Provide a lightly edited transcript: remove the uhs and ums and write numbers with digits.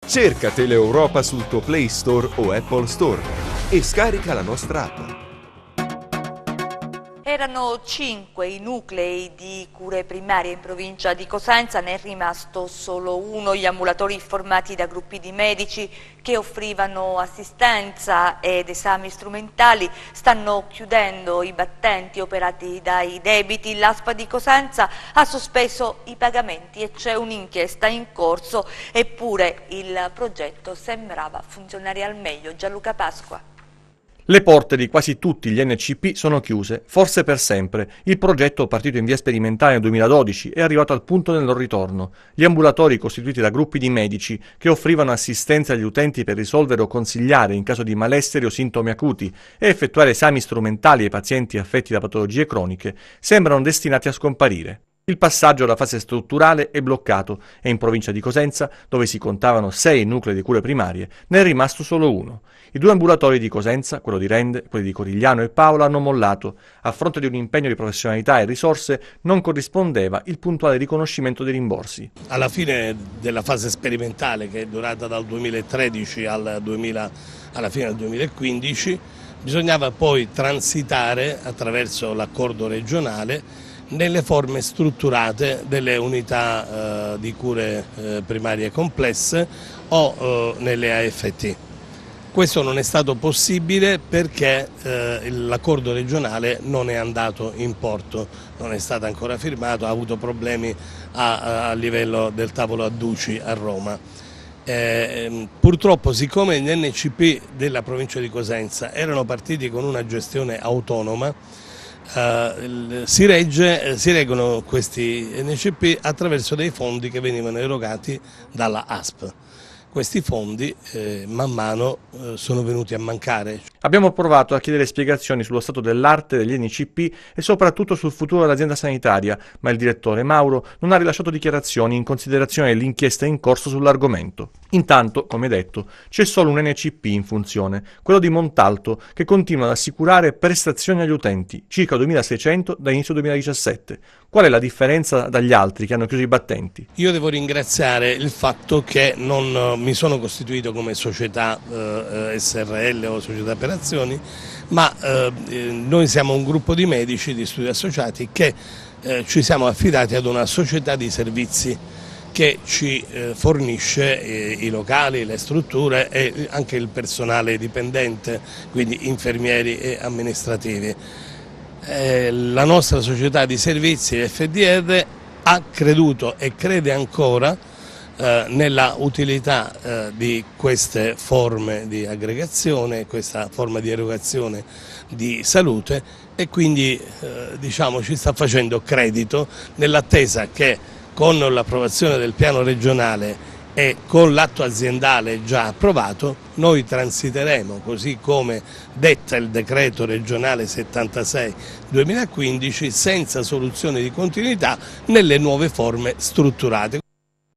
Cerca Teleeuropa sul tuo Play Store o Apple Store e scarica la nostra app. Erano 5 i nuclei di cure primarie in provincia di Cosenza, ne è rimasto solo uno. Gli ambulatori formati da gruppi di medici che offrivano assistenza ed esami strumentali stanno chiudendo i battenti operati dai debiti. L'ASPA di Cosenza ha sospeso i pagamenti e c'è un'inchiesta in corso, eppure il progetto sembrava funzionare al meglio. Gianluca Pasqua. Le porte di quasi tutti gli NCP sono chiuse, forse per sempre. Il progetto, partito in via sperimentale nel 2012, è arrivato al punto del non ritorno. Gli ambulatori, costituiti da gruppi di medici che offrivano assistenza agli utenti per risolvere o consigliare in caso di malessere o sintomi acuti e effettuare esami strumentali ai pazienti affetti da patologie croniche, sembrano destinati a scomparire. Il passaggio alla fase strutturale è bloccato e in provincia di Cosenza, dove si contavano 6 nuclei di cure primarie, ne è rimasto solo uno. I 2 ambulatori di Cosenza, quello di Rende, quelli di Corigliano e Paola, hanno mollato. A fronte di un impegno di professionalità e risorse non corrispondeva il puntuale riconoscimento dei rimborsi. Alla fine della fase sperimentale, che è durata dal 2013 alla fine del 2015, bisognava poi transitare attraverso l'accordo regionale nelle forme strutturate delle unità di cure primarie complesse o nelle AFT. Questo non è stato possibile perché l'accordo regionale non è andato in porto, non è stato ancora firmato, ha avuto problemi a livello del tavolo Adduci a Roma. Purtroppo, siccome gli NCP della provincia di Cosenza erano partiti con una gestione autonoma, si reggono questi NCP attraverso dei fondi che venivano erogati dalla ASP. Questi fondi man mano sono venuti a mancare. Abbiamo provato a chiedere spiegazioni sullo stato dell'arte degli NCP e soprattutto sul futuro dell'azienda sanitaria, ma il direttore Mauro non ha rilasciato dichiarazioni in considerazione dell'inchiesta in corso sull'argomento. Intanto, come detto, c'è solo un NCP in funzione, quello di Montalto, che continua ad assicurare prestazioni agli utenti, circa 2.600 da inizio 2017. Qual è la differenza dagli altri che hanno chiuso i battenti? Io devo ringraziare il fatto che non mi sono costituito come società SRL o società per azioni, ma noi siamo un gruppo di medici di studi associati che ci siamo affidati ad una società di servizi che ci fornisce i locali, le strutture e anche il personale dipendente, quindi infermieri e amministrativi. La nostra società di servizi FDR ha creduto e crede ancora nella utilità di queste forme di aggregazione, questa forma di erogazione di salute e quindi diciamo, ci sta facendo credito nell'attesa che con l'approvazione del piano regionale e con l'atto aziendale già approvato noi transiteremo, così come detta il decreto regionale 76/2015, senza soluzione di continuità nelle nuove forme strutturate.